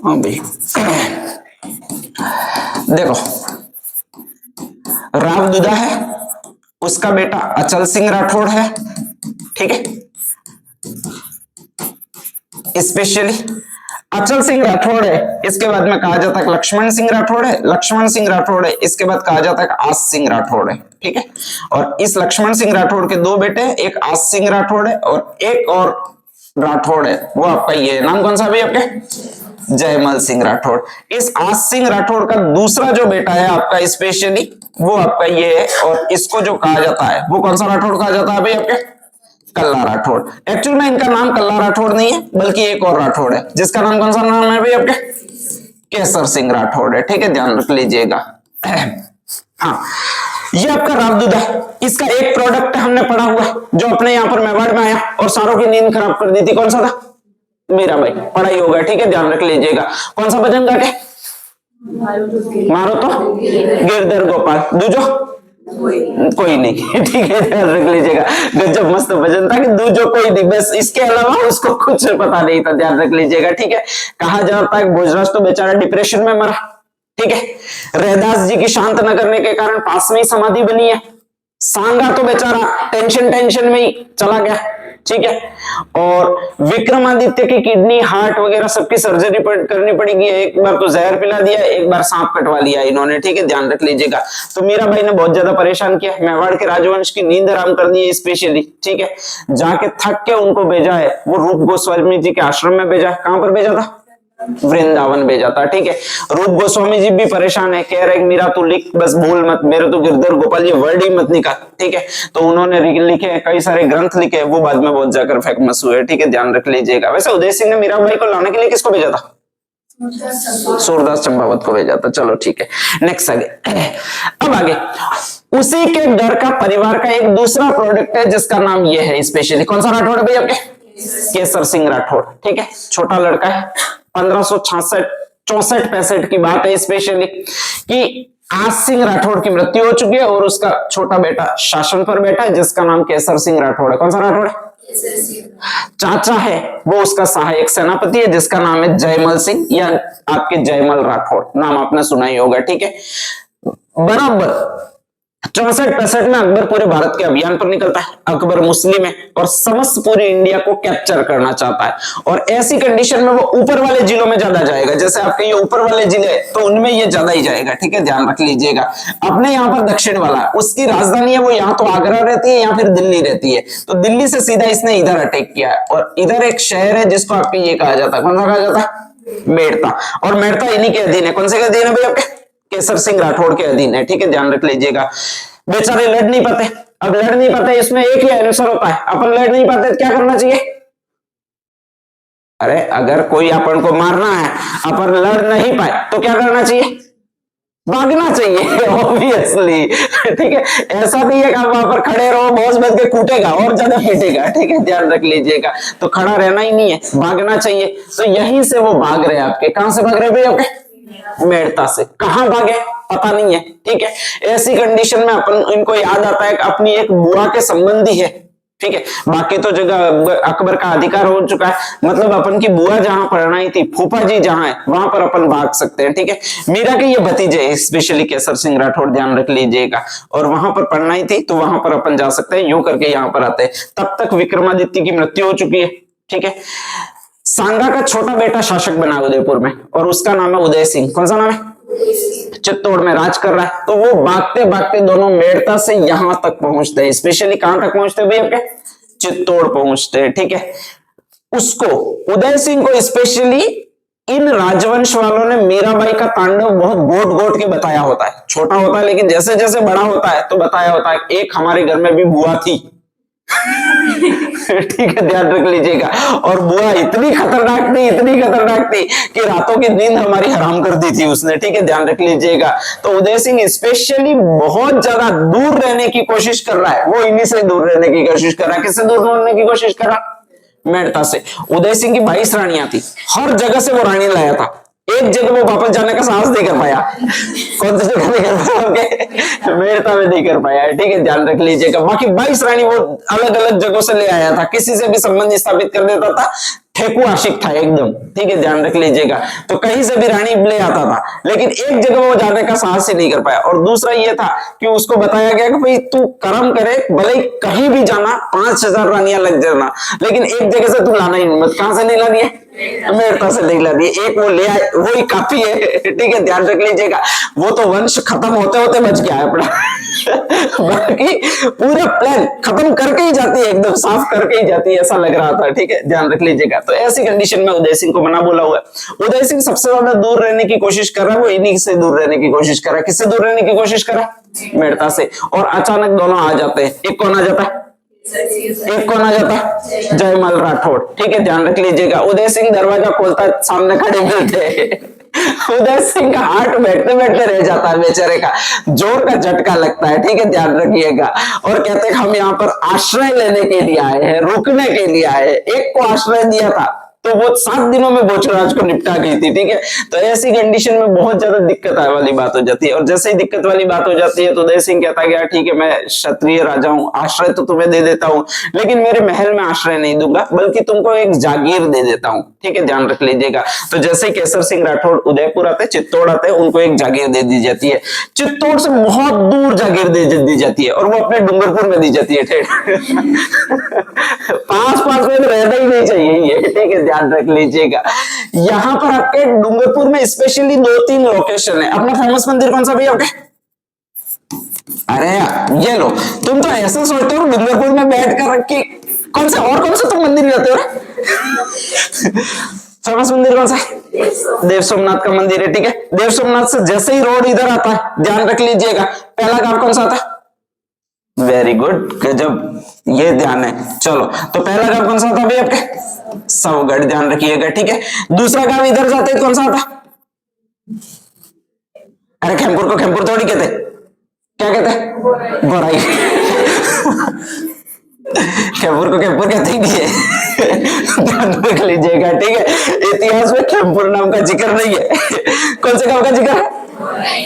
हाँ भाई देखो, राव दुदा है, उसका बेटा अचल सिंह राठौड़ है, ठीक है। स्पेशली अचल सिंह राठौड़ है, इसके बाद में कहा जाता है लक्ष्मण सिंह राठौड़ है, लक्ष्मण सिंह राठौड़ है, इसके बाद कहा जाता है आस सिंह राठौड़ है, ठीक है। और इस लक्ष्मण सिंह राठौड़ के दो बेटे, एक आस सिंह राठौड़ है और एक और राठौड़ है, वो आपका ये नाम कौन सा भी आपके, जयमल सिंह राठौड़। इस आस सिंह राठौड़ का दूसरा जो बेटा है आपका स्पेशली, वो आपका ये है, और इसको जो कहा जाता है वो कौन सा राठौड़ कहा जाता है भाई आपके, कल्ला राठौड़। एक्चुअल में इनका नाम कल्ला राठौड़ नहीं है, बल्कि एक और राठौड़ है जिसका नाम कौन सा नाम है भाई आपके, केसर सिंह राठौड़ है, ठीक है, ध्यान रख लीजिएगा। हाँ, ये आपका रावदुदा, इसका एक प्रोडक्ट हमने पढ़ा हुआ जो अपने यहाँ पर मेवाड़ में आया और सारों की नींद खराब कर दी थी, कौन सा था, मीराबाई, पढ़ा ही होगा, ठीक है, ध्यान रख लीजिएगा। कौन सा भजन गा के, मारो तो गिरधर गोपाल, दूजो कोई नहीं, ठीक है, ध्यान रख लीजिएगा। गजब मस्त भजन था कि दूजो कोई नहीं, बस इसके अलावा उसको कुछ पता नहीं था, ध्यान रख लीजिएगा, ठीक है। कहा जाता है भोजराज तो बेचारा डिप्रेशन में मरा, ठीक है। रैदास जी की शांत न करने के कारण पास में ही समाधि बनी है। सांगा तो बेचारा टेंशन में ही चला गया, ठीक है। और विक्रमादित्य की किडनी, हार्ट वगैरह सबकी सर्जरी करनी पड़ेगी, एक बार तो जहर पिला दिया, एक बार सांप कटवा लिया इन्होंने, ठीक है, ध्यान रख लीजिएगा। तो मीराबाई ने बहुत ज्यादा परेशान किया, मेवाड़ के राजवंश की नींद हराम कर दी है स्पेशली, ठीक है। जाके थक के उनको भेजा है, वो रूप गोस्वामी जी के आश्रम में भेजा है। कहां पर भेजा था, वृंदावन भेजा था, ठीक है। रूप गोस्वामी जी भी परेशान है, कह रहे मीरा तू लिख, बस भूल मत, मेरे तो गिरधर गोपाल ये वर्ड ही मत निकाल, ठीक है। तो उन्होंने लिखे, कई सारे ग्रंथ लिखे, वो बाद में बहुत जाकर फेमस हुए, ठीक है, ध्यान रख लीजिएगा। वैसे उदय सिंह ने मीराबाई को लाने के लिए किसको भेजा था, सूरदास चंपावत को भेजा था, चलो ठीक है। नेक्स्ट आगे, अब आगे उसी के घर का परिवार का एक दूसरा प्रोडक्ट है जिसका नाम ये है स्पेशली, कौन सा राठौड़ है भाई आपके, केसर सिंह राठौड़, ठीक है। छोटा लड़का है, 1566 64-65 की बात है स्पेशली कि आस सिंह राठौड़ की मृत्यु हो चुकी है और उसका छोटा बेटा शासन पर बैठा है जिसका नाम केसर सिंह राठौड़ है। कौन सा राठौड़ है, चाचा है वो उसका सहायक सेनापति है जिसका नाम है जयमल सिंह या आपके जयमल राठौड़, नाम आपने सुना ही होगा, ठीक है। बराबर 64-65 में अकबर पूरे भारत के अभियान पर निकलता है। अकबर मुस्लिम है और समस्त पूरी इंडिया को कैप्चर करना चाहता है, और ऐसी कंडीशन में वो ऊपर वाले जिलों में ज्यादा जाएगा, जैसे आपके ये ऊपर वाले जिले तो उनमें ये ज्यादा ही जाएगा, ठीक है, ध्यान रख लीजिएगा। अपने यहाँ पर दक्षिण वाला उसकी राजधानी है, वो यहाँ तो आगरा रहती है या फिर दिल्ली रहती है, तो दिल्ली से सीधा इसने इधर अटैक किया है, और इधर एक शहर है जिसको आपके ये कहा जाता है, कौन सा कहा जाता है, मेड़ता, और मेड़ता इन्हीं के अधीन है। कौन से के अधीन है भाई आपके, केसर सिंह राठौड़ के अधीन है, ठीक है, ध्यान रख लीजिएगा। बेचारे लड़ नहीं पाते, अब लड़ नहीं पाते इसमें एक ही आंसर होता है, अपन लड़ नहीं पाते तो क्या करना चाहिए, अरे अगर कोई अपन को मारना है, अपन लड़ नहीं पाए तो क्या करना चाहिए, भागना चाहिए ऑब्वियसली, ठीक है। ऐसा नहीं है कि आप वहां पर खड़े रहो, बॉस बन के कूटेगा और ज्यादा पीटेगा, ठीक है, ध्यान रख लीजिएगा। तो खड़ा रहना ही नहीं है, भागना चाहिए। तो यहीं से वो भाग रहे आपके, कहां से भाग रहे भाई आपके, मेड़ता से। कहां भागे पता नहीं है, ठीक है। ऐसी कंडीशन में अपन इनको याद आता है कि अपनी एक बुआ के संबंधी है, ठीक है। बाकी तो जगह अकबर का अधिकार हो चुका है, मतलब अपन की बुआ जहां पढ़नाई थी, फूफा जी जहां है वहां पर अपन भाग सकते हैं, ठीक है। मीरा के ये भतीजे स्पेशली केसर सिंह राठौड़, ध्यान रख लीजिएगा, और वहां पर पढ़नाई थी तो वहां पर अपन जा सकते हैं, यूं करके यहाँ पर आते हैं। तब तक विक्रमादित्य की मृत्यु हो चुकी है, ठीक है। सांगा का छोटा बेटा शासक बना उदयपुर में और उसका नाम है उदय सिंह। कौन सा नाम है, चित्तौड़ में राज कर रहा है। तो वो भागते भागते दोनों मेड़ता से यहां तक पहुंचते हैं, स्पेशली कहां तक पहुंचते हैं भैया, चित्तौड़ पहुंचते हैं, ठीक है। उसको उदय सिंह को स्पेशली इन राजवंश वालों ने मीराबाई का तांडव बहुत गोट गोट के बताया होता है, छोटा होता है लेकिन जैसे जैसे बड़ा होता है तो बताया होता है। एक हमारे घर में भी बुआ थी ठीक है, ध्यान रख लीजिएगा। और बुआ इतनी खतरनाक थी कि रातों की नींद हमारी हराम कर दी थी उसने, ठीक है, ध्यान रख लीजिएगा। तो उदय सिंह स्पेशली बहुत ज्यादा दूर रहने की कोशिश कर रहा है, वो इन्हीं से दूर रहने की कोशिश कर रहा है। किससे दूर रहने की कोशिश कर रहा है, मेड़ता से। उदय सिंह की 22 रानियां थी, हर जगह से वो रानी लाया था, एक जगह वो वापस जाने का साहस नहीं कर पाया। कौन सी जगह नहीं कर पाया? मेड़ता में नहीं कर पाया, ठीक है, ध्यान रख लीजिएगा। बाकी 22 रानी वो अलग अलग जगहों से ले आया था, किसी से भी संबंध स्थापित कर देता था, ठेकू आशिक था एकदम, ठीक है, ध्यान रख लीजिएगा। तो कहीं से भी रानी ले आता था, लेकिन एक जगह वो जाने का साहस ही नहीं कर पाया। और दूसरा ये था कि उसको बताया गया कि भाई तू कर्म करे, भले कहीं भी जाना, 5000 रानियां लग जाना, लेकिन एक जगह से तू लाना ही मत। कहां से नहीं लानी है? मेड़ता से नहीं लानी है। एक वो ले आए, वही काफी है, ठीक है, ध्यान रख लीजिएगा। वो तो वंश खत्म होते होते बच गया है अपना। बाकी पूरा प्लान खत्म करके ही जाती है, एकदम साफ करके ही जाती है, ऐसा लग रहा था, ठीक है, ध्यान रख लीजिएगा। तो ऐसी कंडीशन में उदय सिंह को मना बोला हुआ है। उदय सिंह सबसे ज्यादा दूर रहने की कोशिश कर रहा है, वो इन्हीं से दूर रहने की कोशिश कर रहा है। किससे दूर रहने की कोशिश कर रहा है? मेड़ता से। और अचानक दोनों आ जाते हैं। एक कौन आ जाता है? एक कौन आ जाता है? जयमल राठौड़, ठीक है, ध्यान रख लीजिएगा। उदय सिंह दरवाजा खोलता है, सामने खड़े मिलते। उदय सिंह का हार्ट बैठते बैठते रह जाता है बेचारे का, जोर का झटका लगता है, ठीक है, ध्यान रखिएगा। और कहते हैं हम यहाँ पर आश्रय लेने के लिए आए हैं, रुकने के लिए आए हैं। एक को आश्रय दिया था तो वो 7 दिनों में भोजराज को निपटा गई थी, ठीक है। तो ऐसी कंडीशन में बहुत ज्यादा दिक्कत वाली बात हो जाती है। और जैसे ही दिक्कत वाली बात हो जाती है तो उदय सिंह कहता गया, ठीक है, मैं क्षत्रिय राजा हूँ, आश्रय तो तुम्हें दे देता हूँ, लेकिन मेरे महल में आश्रय नहीं दूंगा, बल्कि तुमको एक जागीर दे देता हूँ, ठीक है, ध्यान रख लीजिएगा। तो जैसे केसर सिंह राठौड़ उदयपुर आते, चित्तौड़ आते, उनको एक जागीर दे दी जाती है। चित्तौड़ से बहुत दूर जागीर दे दी जाती है, और वो अपने डूंगरपुर में दी जाती है। पास में रहना ही नहीं चाहिए ये, ठीक है, ध्यान रख लीजिएगा। यहां पर आपके डूंगरपुर में स्पेशली 2-3 लोकेशन है। अपना फेमस मंदिर कौन सा भैया आपके? अरे ये लो, तुम तो ऐसा सोचते हो डूंगरपुर में बैठ कर रखी, कौन सा तुम मंदिर जाते हो? फेमस मंदिर कौन सा है? देव सोमनाथ का मंदिर है, ठीक है। देव सोमनाथ से जैसे ही रोड इधर आता है, ध्यान रख लीजिएगा, पहला गांव कौन सा आता है? वेरी गुड, गजब, ये ध्यान है। चलो, तो पहला गांव कौन सा आता है आपके? सवगढ़, ध्यान रखिएगा, ठीक है। दूसरा गांव इधर जाते हैं, कौन सा आता? अरे खेमपुर को खेमपुर थोड़ी कहते, क्या कहते? बोराई। खेमपुर को खेमपुर कहते नहीं है, ध्यान रख लीजिएगा, ठीक है। इतिहास में खेमपुर नाम का जिक्र नहीं है। कौन से गांव का जिक्र है?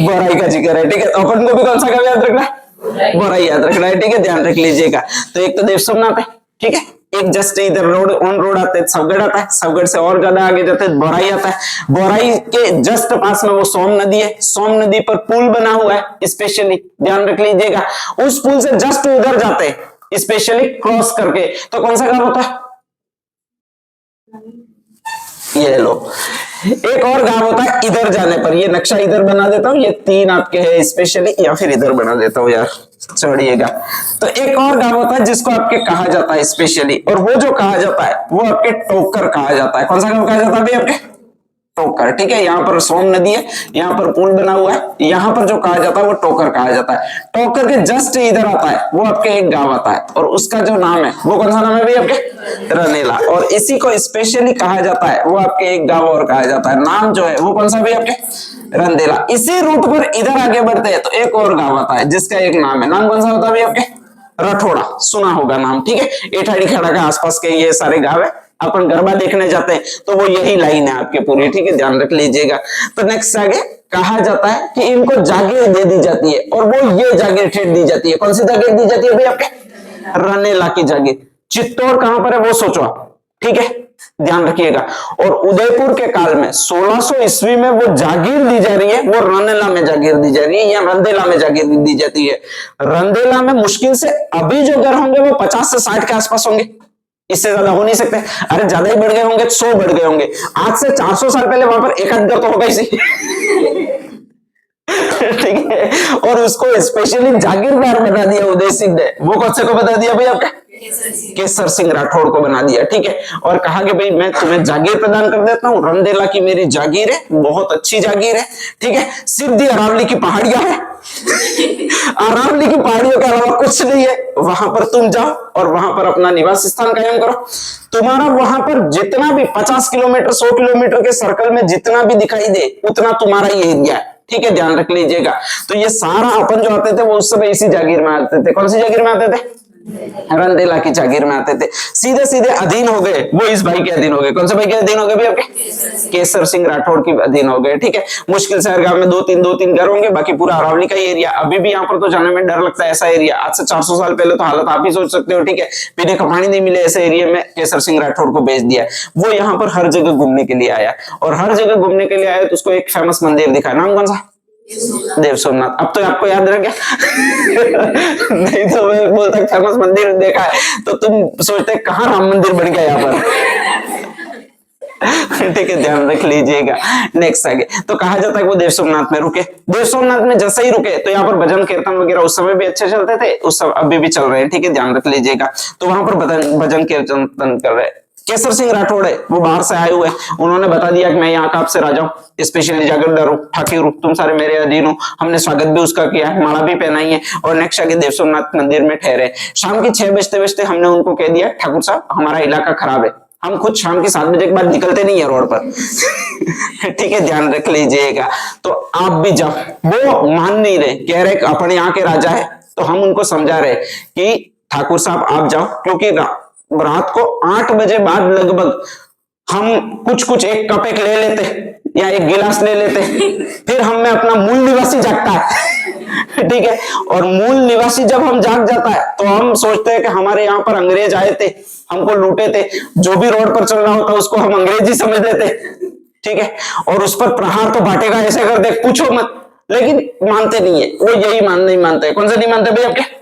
बोराई का जिक्र है, ठीक है। तो अपन को भी कौन सा गांव याद रखना है? बोराई याद रखना है, ठीक है, ध्यान रख लीजिएगा। तो एक तो देव सोमनाथ है, ठीक है, एक जस्ट इधर रोड आता है, सवगढ़ आता है, सवगढ़ से और ज्यादा आगे जाते हैं बोराई आता है। बोराई के जस्ट पास में वो सोम नदी है, सोम नदी पर पुल बना हुआ है स्पेशली, ध्यान रख लीजिएगा। उस पुल से जस्ट उधर जाते हैं स्पेशली क्रॉस करके, तो कौन सा गांव होता है? ये लो, एक और गांव होता है इधर जाने पर, ये नक्शा इधर बना देता हूं, ये 3 आपके है स्पेशली, या फिर इधर बना देता हूं यार, छोड़िएगा। तो एक और गांव होता है जिसको आपके कहा जाता है स्पेशली, और वो जो कहा जाता है वो आपके टोकर कहा जाता है। कौन सा गांव कहा जाता है भाई आपके? टोकर, ठीक है। यहाँ पर सोम नदी है, यहाँ पर पुल बना हुआ है, यहाँ पर जो कहा जाता है वो टोकर कहा जाता है। टोकर के जस्ट इधर आता है वो आपके एक गांव आता है, और उसका जो नाम है वो कौन सा नाम है भाई आपके? रनेला। और इसी को स्पेशली कहा जाता है, वो आपके एक गांव और कहा जाता है, नाम जो है वो कौन सा भाई आपके? रंदेला। इसी रूट पर इधर आगे बढ़ते हैं तो एक और गांव आता है जिसका एक नाम है, नाम कौन सा होता है भाई आपके? रठोड़ा, सुना होगा नाम, ठीक है। एठाड़ी खेड़ा के आसपास के ये सारे गांव है। अपन गरबा देखने जाते हैं तो वो यही लाइन है आपके पूरी, ठीक है, ध्यान रख लीजिएगा। तो नेक्स्ट आगे कहा जाता है कि इनको जागीर दे दी जाती है, और वो ये जागीर ठेठ दी जाती है। कौन सी जागीर दी जाती है भाई आपके? रनेला की जागीर। चित्तौड़ कहां पर है वो सोचो, ठीक है, ध्यान रखिएगा। और उदयपुर के काल में 1600 ईस्वी में वो जागीर दी जा रही है, वो रनेला में जागीर दी जा रही है, या रंदेला में जागीर दी जाती है। रंदेला में मुश्किल से अभी जो घर होंगे वो 50 से 60 के आसपास होंगे, इससे ज्यादा हो नहीं सकते। अरे ज्यादा ही बढ़ गए होंगे, 100 बढ़ गए होंगे। आज से 400 साल पहले वहां पर एक आध घर तो होगा ही, ठीक है। और उसको स्पेशली जागीरदार बना दिया उदय सिंह ने। वो कौन से को बता दिया भाई आपका? केसर सिंह राठौड़ को बना दिया, ठीक है। और कहा कि भाई मैं तुम्हें जागीर प्रदान कर देता हूँ, रंदेला की मेरी जागीर है, बहुत अच्छी जागीर है, ठीक है। सिद्धि अरावली की पहाड़ियां है, अरावली की पहाड़ियों के अलावा कुछ नहीं है। वहां पर तुम जाओ और वहां पर अपना निवास स्थान कायम करो। तुम्हारा वहां पर जितना भी 50 किलोमीटर 100 किलोमीटर के सर्कल में जितना भी दिखाई दे उतना तुम्हारा ये एरिया है, ठीक है, ध्यान रख लीजिएगा। तो ये सारा अपन जो आते थे वो उस समय इसी जागीर में आते थे। कौन सी जागीर में आते थे? रंदेला की जागीर में आते थे, सीधे सीधे अधीन हो गए, वो इस भाई के अधीन हो गए। कौन से भाई के अधीन हो गए? आपके केसर सिंह राठौड़ के अधीन हो गए। ठीक है, मुश्किल से हर गांव में दो तीन घर होंगे, बाकी पूरा अरावली का ही एरिया। अभी भी यहाँ पर तो जाने में डर लगता है, ऐसा एरिया। आज से 400 साल पहले तो हालत आप ही सोच सकते हो। ठीक है, पीने का पानी नहीं मिले ऐसे एरिया में केसर सिंह राठौड़ को भेज दिया। वो यहाँ पर हर जगह घूमने के लिए आया, और हर जगह घूमने के लिए आया तो उसको एक फेमस मंदिर दिखा। नाम कौन सा? देव सोमनाथ। अब तो आपको याद रह गया। नहीं तो मैं बोलता फेमस मंदिर देखा है तो तुम सोचते कहाँ राम मंदिर बन गया यहाँ पर। ठीक है, ध्यान रख लीजिएगा। नेक्स्ट आगे तो कहा जाता है वो देव सोमनाथ में रुके। देव सोमनाथ में जैसे ही रुके तो यहाँ पर भजन कीर्तन वगैरह उस समय भी अच्छे चलते थे, उस समय अभी भी चल रहे हैं। ठीक है, ध्यान रख लीजिएगा। तो वहां पर भजन कीर्तन कर रहे हैं। केसर सिंह राठौड़ है, वो बाहर से आए हुए, उन्होंने बता दिया कि मैं यहाँ का आपसे राजा हूँ, स्पेशली जागीरदार हूँ, ठाकुर हूँ, तुम सारे मेरे अधीन हो। हमने स्वागत भी उसका किया है, माला भी पहनाई है, और नेक्स्ट आगे देव सोमनाथ मंदिर में ठहरे। शाम की 6 बजते बजते हमने उनको कह दिया ठाकुर साहब हमारा इलाका खराब है, हम खुद शाम के 7 बजे के बाद निकलते नहीं है रोड पर। ठीक है, ध्यान रख लीजिएगा। तो आप भी जाओ। वो मान नहीं रहे, कह रहे अपने यहाँ के राजा है। तो हम उनको समझा रहे कि ठाकुर साहब आप जाओ, क्योंकि रात को 8 बजे बाद लगभग हम कुछ एक कप एक ले लेते या एक गिलास ले लेते, फिर हम में अपना मूल निवासी जागता है। ठीक है, और मूल निवासी जब हम जाग जाता है तो हम सोचते हैं कि हमारे यहाँ पर अंग्रेज आए थे, हमको लूटे थे। जो भी रोड पर चल रहा होता उसको हम अंग्रेजी समझ लेते। ठीक है, और उस पर प्रहार तो बांटेगा ऐसे कर दे, पूछो मत। लेकिन मानते नहीं है वो, यही नहीं मानते। कौन से नहीं मानते भाई? आपके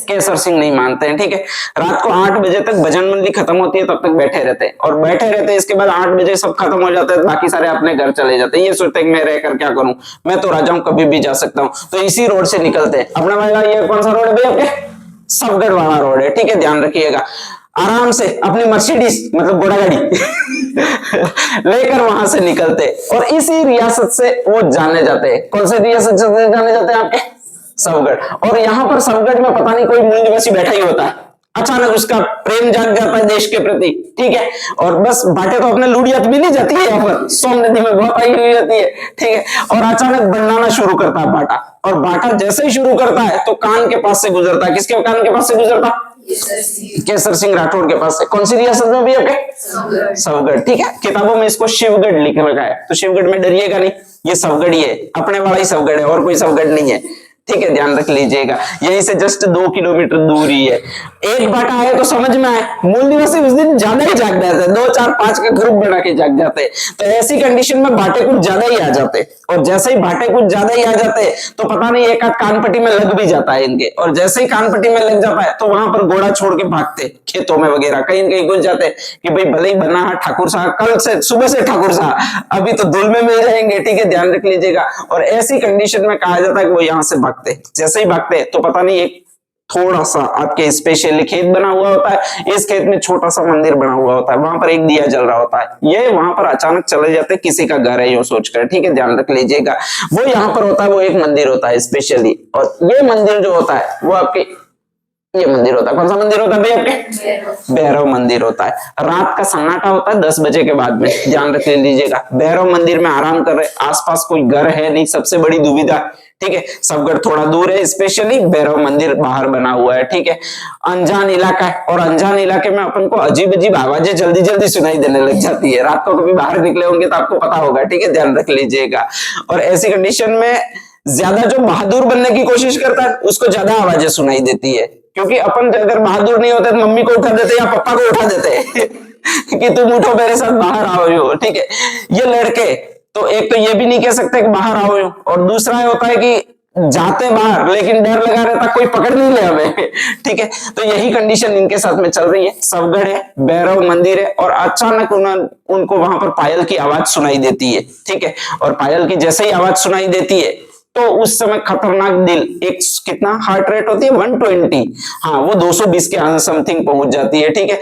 केसर सिंह नहीं मानते हैं। ठीक है, रात को 8 बजे तक भजन मंडली खत्म होती है, तब तक बैठे रहते हैं और बैठे रहते हैं। इसके बाद 8 बजे सब खत्म हो जाता है, बाकी सारे अपने घर चले जाते हैं। ये सोचते हैं कि मैं रहकर क्या करूं, मैं तो राजा हूं, कभी भी जा सकता हूं। तो इसी रोड से निकलते हैं। अपना भाई ये कौन सा रोड है भाई? आपके सबगढ़ वाला रोड है। ठीक है, ध्यान रखिएगा। आराम से अपनी मर्सिडीज मतलब घोड़ा गाड़ी लेकर वहां से निकलते, और इसी रियासत से वो जाने जाते हैं। कौन से रियासत से जाने जाते हैं? आपके सबगढ़। और यहाँ पर सबगढ़ में पता नहीं कोई मूल निवासी बैठा ही होता है, अचानक उसका प्रेम जाग जाता है देश के प्रति। ठीक है, और बस बाटे तो अपने लूड़ियत मिली जाती है, यहाँ पर सोम नदी में बहुत आई हुई जाती है। ठीक है, और अचानक बनाना शुरू करता है बाटा, और बाटा जैसे ही शुरू करता है तो कान के पास से गुजरता है। किसके कान के पास से गुजरता? केसर सिंह राठौड़ के पास से। कौन सी रियासत में भी? आपके सबगढ़। ठीक है, किताबों में इसको शिवगढ़ लिख रखा है, तो शिवगढ़ में डरिएगा नहीं, ये सबगढ़ ही है, अपने वाला ही सबगढ़ है, और कोई सबगढ़ नहीं है। ठीक है, ध्यान रख लीजिएगा। यहीं से जस्ट 2 किलोमीटर दूरी है। एक बाटा आए तो समझ में आए, मूल निवासी उस दिन ज्यादा ही जाग जाते हैं, 2 4 5 का ग्रुप बना के जाग जाते हैं। तो ऐसी कंडीशन में बाटे कुछ ज्यादा ही आ जाते, और जैसे ही बाटे कुछ ज्यादा ही आ जाते तो पता नहीं एक आध कानपट्टी में लग भी जाता है इनके, और जैसे ही कानपट्टी में लग जाता है तो वहां पर घोड़ा छोड़ के भागते खेतों में वगैरह, कहीं न कहीं घुस जाते कि भाई भले ही बना है ठाकुर साहब, कल से सुबह से ठाकुर साहब, अभी तो धुल में मिल जाएंगे। ठीक है, ध्यान रख लीजिएगा। और ऐसी कंडीशन में कहा जाता है कि वो यहाँ से भागते, जैसे ही भागते तो पता नहीं एक थोड़ा सा आपके स्पेशली खेत बना हुआ होता है, इस खेत में छोटा सा मंदिर बना हुआ होता है, वहां पर एक दिया जल रहा होता है। ये वहां पर अचानक चले जाते, किसी का घर है ये सोचकर। ठीक है, ध्यान रख लीजिएगा। वो यहाँ पर होता है, वो एक मंदिर होता है स्पेशली, और ये मंदिर जो होता है वो आपके ये मंदिर होता है। कौन सा मंदिर होता है भाई? आपके भैरव मंदिर होता है। रात का सन्नाटा होता है 10 बजे के बाद में, ध्यान रख लीजिएगा। भैरव मंदिर में आराम कर रहे, आसपास कोई घर है नहीं, सबसे बड़ी दुविधा। ठीक है, सबगढ़ थोड़ा दूर है, स्पेशली भैरव मंदिर बाहर बना हुआ है। ठीक है, अनजान इलाका है, और अनजान इलाके में अपन को अजीब अजीब आवाजें जल्दी जल्दी सुनाई देने लग जाती है। रात को कभी बाहर निकले होंगे तो आपको पता होगा। ठीक है, ध्यान रख लीजिएगा। और ऐसी कंडीशन में ज्यादा जो बहादुर बनने की कोशिश करता है उसको ज्यादा आवाजें सुनाई देती है, क्योंकि अपन अगर बहादुर नहीं होते तो मम्मी को उठा देते या पापा को उठा देते कि तुम उठो मेरे साथ बाहर आओ। ठीक है, ये लड़के तो एक तो ये भी नहीं कह सकते कि बाहर आओ, और दूसरा होता है कि जाते बाहर लेकिन डर लगा रहता कोई पकड़ नहीं ले हमें। ठीक है, तो यही कंडीशन इनके साथ में चल रही है। सबगढ़ है, भैरव मंदिर है, और अचानक उनको वहां पर पायल की आवाज सुनाई देती है। ठीक है, और पायल की जैसे ही आवाज सुनाई देती है तो उस समय खतरनाक दिल, एक कितना हार्ट रेट होती है 120, हाँ वो 220 के समथिंग पहुंच जाती है। ठीक है,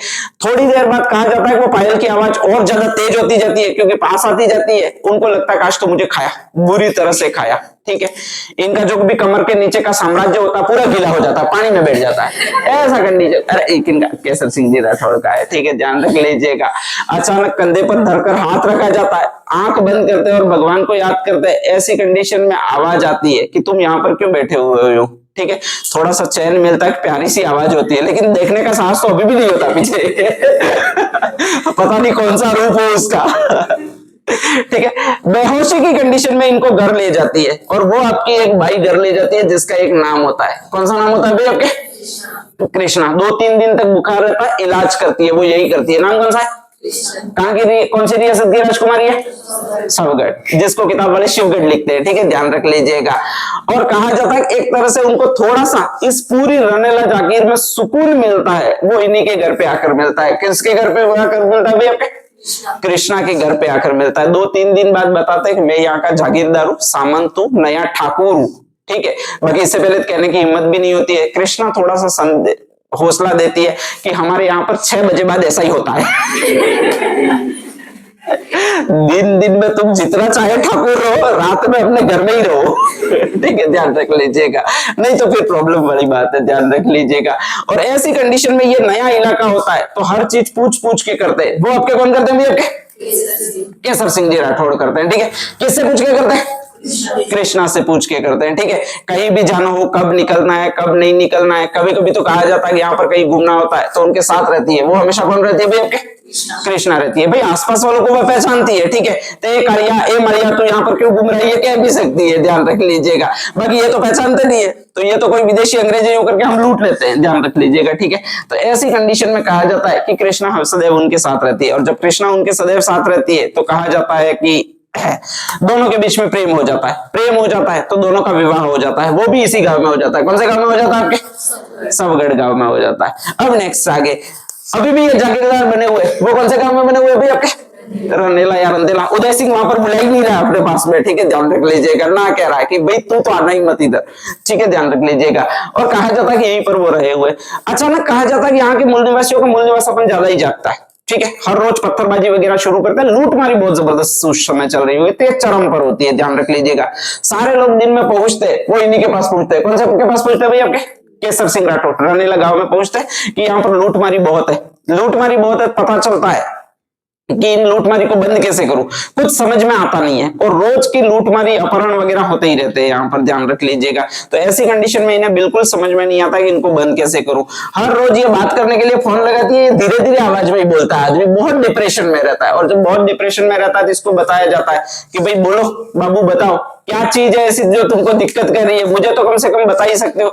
थोड़ी देर बाद कहा जाता है कि वो पायल की आवाज और ज्यादा तेज होती जाती है, क्योंकि पास आती जाती है। उनको लगता है काश तो मुझे खाया, बुरी तरह से खाया। ठीक है, इनका जो भी कमर के नीचे का साम्राज्य होता है पूरा गीला हो जाता है, पानी में बैठ जाता है, ऐसा कंडीशन। अरे एक इनका केसर सिंह जी राठौड़ का है। ठीक है, ध्यान रख लीजिएगा। अचानक कंधे पर धरकर हाथ रखा जाता है, आंख बंद करते हैं और भगवान को याद करते हैं। ऐसी कंडीशन में आवाज आती है कि तुम यहाँ पर क्यों बैठे हुए हो, ठीक है, थोड़ा सा चैन मिलता है, प्यारी सी आवाज होती है, लेकिन देखने का साहस तो अभी भी नहीं होता पीछे। पता नहीं कौन सा रूप हो उसका। ठीक है, बेहोशी की कंडीशन में इनको घर ले जाती है, और वो आपकी एक बाई घर ले जाती है जिसका एक नाम होता है। कौन सा नाम होता है भाई आपके? कृष्णा। 2-3 दिन तक बुखार रहता है, इलाज करती है, वो यही करती है। नाम कौन सा है? कहाँ की, कौन सी रियासत की राजकुमारी है? सबगढ़, जिसको किताब वाले शिवगढ़ लिखते हैं। ठीक है, ध्यान रख लीजिएगा। और कहा जाता है एक तरह से उनको थोड़ा सा इस पूरी रनेला जागीर में सुकून मिलता है, वो इन्हीं के घर पे आकर मिलता है। किसके घर पे आकर मिलता है भाई आपके? कृष्णा के घर पे आकर मिलता है। 2-3 दिन बाद बताते हैं कि मैं यहाँ का जागीरदार हूँ, सामंत हूँ, नया ठाकुर हूँ। ठीक है, बाकी इससे पहले कहने की हिम्मत भी नहीं होती है। कृष्णा थोड़ा सा हौसला देती है कि हमारे यहाँ पर 6 बजे बाद ऐसा ही होता है। दिन दिन में तुम जितना चाहे ठाकुर रहो, रात में अपने घर में ही रहो। ठीक है, ध्यान रख लीजिएगा, नहीं तो फिर प्रॉब्लम बड़ी बात है, ध्यान रख लीजिएगा। और ऐसी कंडीशन में ये नया इलाका होता है तो हर चीज पूछ पूछ के करते हैं। वो आपके कौन करते हैं भैया? केसर सिंह जी राठौड़ करते हैं। ठीक है, किससे पूछ के करते हैं? कृष्णा से पूछ के करते हैं। ठीक है, कहीं भी जाना हो, कब निकलना है, कब नहीं निकलना है। कभी कभी तो कहा जाता है कि यहाँ पर कहीं घूमना होता है तो उनके साथ रहती है। वो हमेशा कौन रहती है भाई आपके? कृष्णा रहती है। भाई आसपास वालों को वह पहचानती है। ठीक है, तो ए मरिया तो यहाँ पर क्यों घूम रही है, कह भी सकती है, ध्यान रख लीजिएगा। बाकी ये तो पहचानते नहीं है, तो ये तो कोई विदेशी अंग्रेजी होकर के हम लूट लेते हैं, ध्यान रख लीजिएगा। ठीक है, तो ऐसी कंडीशन में कहा जाता है कि कृष्णा सदैव उनके साथ रहती है। और जब कृष्णा उनके सदैव साथ रहती है तो कहा जाता है कि दोनों के बीच में प्रेम हो जाता है। प्रेम हो जाता है तो दोनों का विवाह हो जाता है। वो भी इसी गांव में हो जाता है। कौन से गांव में हो जाता है आपके? सबगढ़ गांव में हो जाता है। अब नेक्स्ट आगे, अभी भी ये जागीरदार बने हुए, वो कौन से गांव में बने हुए भाई आपके? रनेला या रंदेला। उदय सिंह वहां पर बुला ही नहीं रहा अपने पास में। ठीक है, ध्यान रख लीजिएगा, ना कह रहा है कि भाई तू तो आना ही मत इधर। ठीक है, ध्यान रख लीजिएगा। और कहा जाता है कि यहीं पर वो रहे हुए। अचानक कहा जाता है कि यहाँ के मूल निवासियों का मूल निवास अपन ज्यादा ही जागता है। ठीक है, हर रोज पत्थरबाजी वगैरह शुरू करते हैं, लूटमारी बहुत जबरदस्त उस समय चल रही होती है, चरम पर होती है, ध्यान रख लीजिएगा। सारे लोग दिन में पहुंचते, वो इन्हीं के पास पहुंचते हैं। कौन से के पास पहुंचते हैं भाई आपके? केसर सिंह राठौड़ रनेला गांव में पहुंचते हैं कि यहाँ पर लूटमारी बहुत है, लूटमारी बहुत है। पता चलता है कि इन लूटमारी को बंद कैसे करूं, कुछ समझ में आता नहीं है। और रोज की लूटमारी अपहरण वगैरह होते ही रहते हैं यहाँ पर, ध्यान रख लीजिएगा। तो ऐसी कंडीशन में इन्हें बिल्कुल समझ में नहीं आता कि इनको बंद कैसे करूं। हर रोज ये बात करने के लिए फोन लगाती है, धीरे धीरे आवाज में ही बोलता है। आदमी बहुत डिप्रेशन में रहता है, और जब बहुत डिप्रेशन में रहता है तो इसको बताया जाता है कि भाई बोलो बाबू, बताओ क्या चीज है ऐसी जो तुमको दिक्कत कर रही है, मुझे तो कम से कम बता ही सकते हो।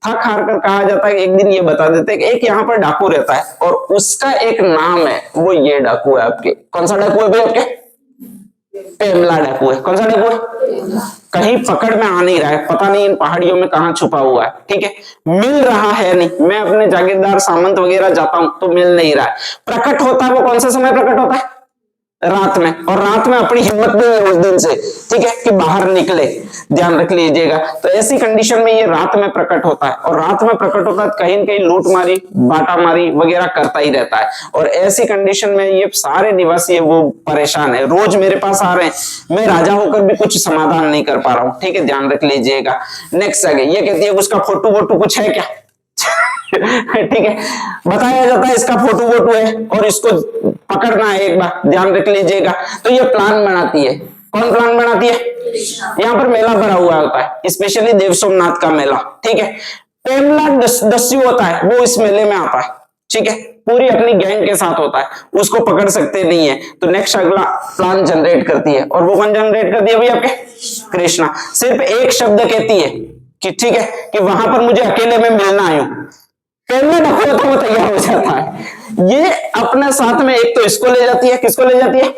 थक हार कर कहा जाता है एक दिन ये बता देते हैं कि एक यहाँ पर डाकू रहता है और उसका एक नाम है, वो ये डाकू है आपके। कौन सा डाकू है भाई आपके? पेमला डाकू है। कौन सा डाकू है? कहीं पकड़ में आ नहीं रहा है, पता नहीं इन पहाड़ियों में कहाँ छुपा हुआ है। ठीक है, मिल रहा है नहीं। मैं अपने जागीरदार सामंत वगैरह जाता हूं तो मिल नहीं रहा है। प्रकट होता है, वो कौन सा समय प्रकट होता है? रात में। और रात में अपनी हिम्मत नहीं है उस दिन से, ठीक है, कि बाहर निकले, ध्यान रख लीजिएगा। तो ऐसी कंडीशन में ये रात में प्रकट होता है, और रात में प्रकट होता है कहीं न कहीं लूटमारी बाटामारी वगैरह करता ही रहता है। और ऐसी कंडीशन में ये सारे निवासी है वो परेशान है, रोज मेरे पास आ रहे हैं, मैं राजा होकर भी कुछ समाधान नहीं कर पा रहा हूँ। ठीक है, ध्यान रख लीजिएगा। नेक्स्ट आगे ये कहती है उसका फोटो वोटो कुछ है क्या? ठीक है, बताया जाता है इसका फोटो वोटो है और इसको पकड़ना है एक बार, ध्यान रख लीजिएगा। तो ये प्लान बनाती है। कौन प्लान बनाती है? यहाँ पर मेला भरा हुआ होता है, स्पेशली देव सोमनाथ का मेला। ठीक है, पेमला दस्यु होता है, वो इस मेले में आता है। ठीक है, पूरी अपनी गैंग के साथ होता है, उसको पकड़ सकते नहीं है। तो नेक्स्ट अगला प्लान जनरेट करती है, और वो कौन जनरेट करती है भाई आपके? कृष्णा। सिर्फ एक शब्द कहती है कि ठीक है कि वहां पर मुझे अकेले में मिलना आयु, पेमला डाकू तो वो तैयार हो जाता है। ये अपने साथ में एक तो इसको ले जाती है, किसको ले जाती है?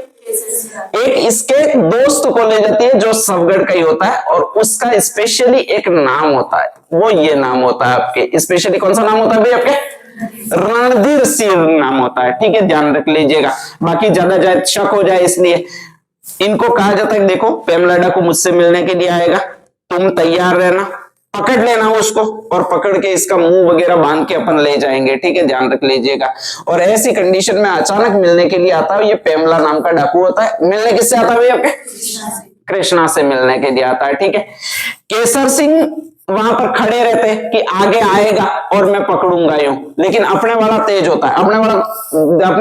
एक इसके दोस्त को ले जाती है जो सबगढ़ का ही होता है, और उसका स्पेशली एक नाम होता है, वो ये नाम होता है आपके। स्पेशली कौन सा नाम होता है भाई आपके? रणधीर सिंह नाम होता है। ठीक है, ध्यान रख लीजिएगा, बाकी ज्यादा जाए शक हो जाए इसलिए इनको कहा जाता है देखो पेमला डाकू मुझसे मिलने के लिए आएगा, तुम तैयार रहना, पकड़ लेना उसको, और पकड़ के इसका मुंह वगैरह बांध के अपन ले जाएंगे। ठीक है, ध्यान रख लीजिएगा। और ऐसी कंडीशन में अचानक मिलने के लिए आता है ये पेमला नाम का डाकू होता है। मिलने किससे आता है आपके? कृष्णा से मिलने के लिए आता है। ठीक है, केसर सिंह वहां पर खड़े रहते कि आगे आएगा और मैं पकड़ूंगा यूं, लेकिन अपने वाला तेज होता है, अपने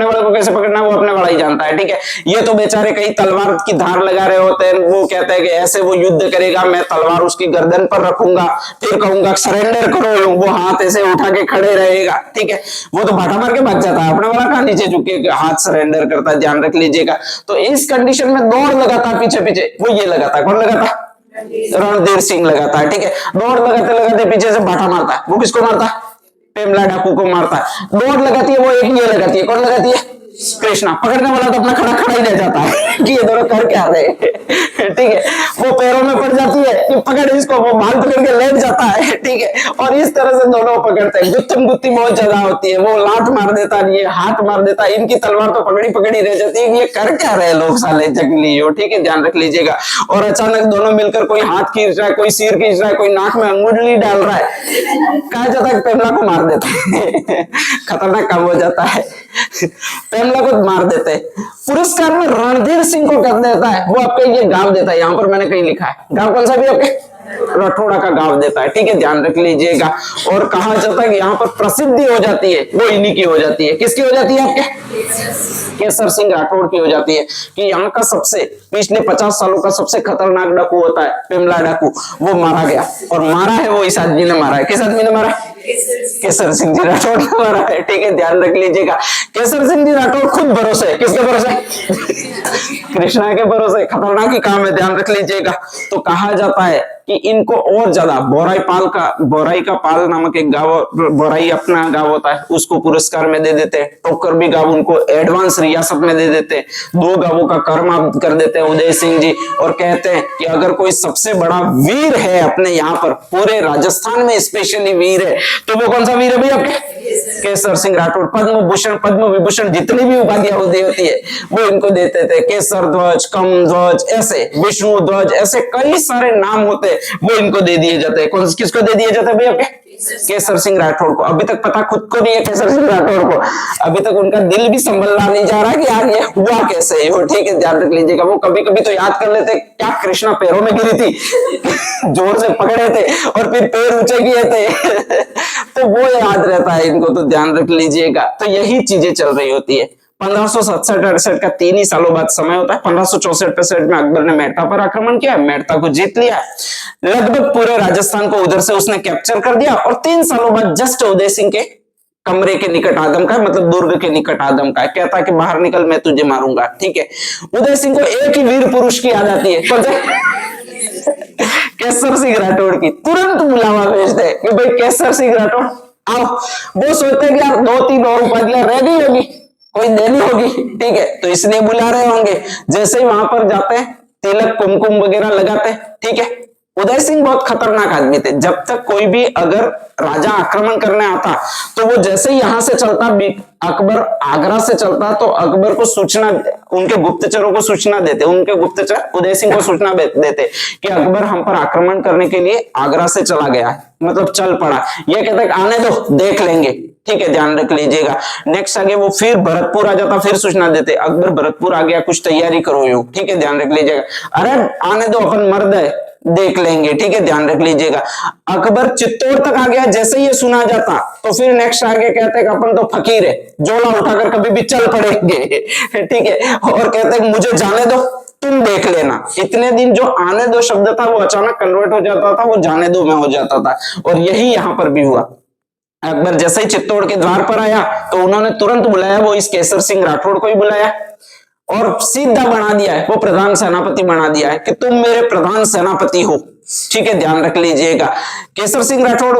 वाले को कैसे पकड़ना वो अपने वाला ही जानता है, ठीक है। ये तो बेचारे कई तलवार की धार लगा रहे होते हैं, वो कहते हैं कि ऐसे वो युद्ध करेगा, मैं तलवार उसकी गर्दन पर रखूंगा, फिर कहूंगा सरेंडर करो यूं, वो हाथ ऐसे उठा के खड़े रहेगा, ठीक है। वो तो भाटा मार के भाग जाता है, अपने वाला कहां नीचे झुक के हाथ सरेंडर करता है, ध्यान रख लीजिएगा। तो इस कंडीशन में दौड़ लगाता पीछे पीछे, वो ये लगाता, कौन लगाता, रणधीर सिंह लगाता है, ठीक है। दौड़ लगाते लगाते पीछे से भाटा मारता है, वो किसको मारता है, पेमला डाकू को मारता है। दौड़ लगाती है वो एक ये लगाती है, कौन लगाती है, कृष्णा। पकड़ने वाला तो अपना खड़ा खड़ा ही रह जाता है कि ये दोनों कर क्या रहे ठीक है। वो पैरों में पड़ जाती है कि पकड़ इसको, वो बाल पकड़ के लेट जाता है, ठीक है। और इस तरह से दोनों पकड़ते हैं, गुत्थम गुत्ती बहुत ज्यादा होती है, वो लात मार देता है, ये हाथ मार देता है, इनकी तलवार तो पकड़ी पकड़ी रह जाती है, ये कर क्या रहे लोग साले जंगली हो, ठीक है, ध्यान रख लीजिएगा। और अचानक दोनों मिलकर कोई हाथ खींच रहा है, कोई सिर खींच रहा है, कोई नाक में अंगुली डाल रहा है, कहा जाता है पेमला को मार देता है खतरनाक काम हो जाता है, पेमला को मार देते हैं। पुरस्कार में रणधीर सिंह को कर देता है, वो आपको ये गांव देता है, यहां पर मैंने कहीं लिखा है, गांव कौन सा भी आपके राठौड़ा का गांव देता है, ठीक है, ध्यान रख लीजिएगा। और कहा जाता है कि यहाँ पर प्रसिद्धि हो जाती है, वो इन्हीं की हो जाती है, किसकी हो जाती है, आपके केसर सिंह राठौड़ की हो जाती है कि यहाँ का सबसे पिछले 50 सालों का सबसे खतरनाक डाकू होता है पेमला डाकू, वो मारा गया। और मारा है वो इस आदमी ने मारा है, किस आदमी ने मारा है, केसर सिंह जी राठौड़ ने मारा है, ठीक है, ध्यान रख लीजिएगा। केसर सिंह जी राठौड़ खुद भरोसे, किसके भरोसे, कृष्णा के भरोसे, खतरनाक ही काम है, ध्यान रख लीजिएगा। तो कहा जाता है कि इनको और ज्यादा बोराई का पाल नामक एक गांव, बोराई अपना गांव होता है, उसको पुरस्कार में दे देते हैं। टोकर भी गांव उनको एडवांस रियासत में दे देते हैं। 2 गांवों का कर माफ कर देते हैं उदय सिंह जी, और कहते हैं कि अगर कोई सबसे बड़ा वीर है अपने यहाँ पर पूरे राजस्थान में स्पेशली वीर है, तो वो कौन सा वीर है भाई, आपके केसर सिंह राठौड़। पद्म भूषण पद्म विभूषण जितनी भी उपाधियां होती है वो इनको देते थे, केसर ध्वज, कम ध्वज, ऐसे विष्णु ध्वज, ऐसे कई सारे नाम होते वो इनको दे दिए जाते हैं। कौन किसको दे दिए जाते हैं भाई, आपके केसर सिंह राठौड़ को। अभी तक पता खुद को नहीं है केसर सिंह राठौड़ को, अभी तक उनका दिल भी संभलना नहीं जा रहा कि यार ये हुआ कैसे हो, ठीक है, ध्यान रख लीजिएगा। वो कभी कभी तो याद कर लेते क्या कृष्णा पैरों में गिरी थी जोर से पकड़े थे और फिर पैर ऊंचे किए थे तो वो याद रहता है इनको, तो ध्यान रख लीजिएगा। तो यही चीजें चल रही होती है। 1567-68 का 3 ही सालों बाद समय होता है। 1564-65 में अकबर ने मेड़ता पर आक्रमण किया, मेड़ता को जीत लिया, लगभग पूरे राजस्थान को उधर से उसने कैप्चर कर दिया। और 3 सालों बाद जस्ट उदय सिंह के कमरे के निकट आदम का, मतलब दुर्ग के निकट आदम का, कहता कि बाहर निकल मैं तुझे मारूंगा, ठीक है। उदय सिंह को एक ही वीर पुरुष की याद आती है, कौन सा, केसर सिंह राठौड़ की। तुरंत बुलावा भेजते हैं कि भाई केसर सिंह राठौड़ आओ। वो सोचते हैं कि यार 2-3 और उपाधियां रह गई होगी, कोई देनी होगी, ठीक है, तो इसलिए बुला रहे होंगे। जैसे ही वहां पर जाते हैं, तिलक कुमकुम वगैरह लगाते हैं, ठीक है। उदय सिंह बहुत खतरनाक आदमी थे। जब तक कोई भी अगर राजा आक्रमण करने आता तो वो जैसे ही यहां से चलता, अकबर आगरा से चलता, तो अकबर को सूचना, उनके गुप्तचरों को सूचना देते, उनके गुप्तचर उदय सिंह को सूचना देते कि अकबर हम पर आक्रमण करने के लिए आगरा से चला गया है, मतलब चल पड़ा। ये कहते आने दो, देख लेंगे, ठीक है, ध्यान रख लीजिएगा। नेक्स्ट आगे वो फिर भरतपुर आ जाता, फिर सूचना देते अकबर भरतपुर आ गया, कुछ तैयारी करो यूं, ठीक है, ध्यान रख लीजिएगा। अरे आने दो, अपन मर्द है, देख लेंगे, ठीक है, ध्यान रख लीजिएगा। अकबर चित्तौड़ तक आ गया, जैसे ये सुना जाता तो फिर नेक्स्ट आगे कहते हैं कि अपन तो फकीर है, झोला उठाकर कभी भी चल पड़ेंगे ठीक है, और कहते हैं मुझे जाने दो, तुम देख लेना। इतने दिन जो आने दो शब्द था वो अचानक कन्वर्ट हो जाता था, वो जाने दो में हो जाता था। और यही यहां पर भी हुआ। अकबर जैसे ही चित्तौड़ के द्वार पर आया तो उन्होंने तुरंत बुलाया, वो इस केसर सिंह राठौड़ को ही बुलाया और सीधा बना दिया है, वो प्रधान सेनापति बना दिया है कि तुम मेरे प्रधान सेनापति हो, ठीक है, ध्यान रख लीजिएगा। केसर सिंह राठौड़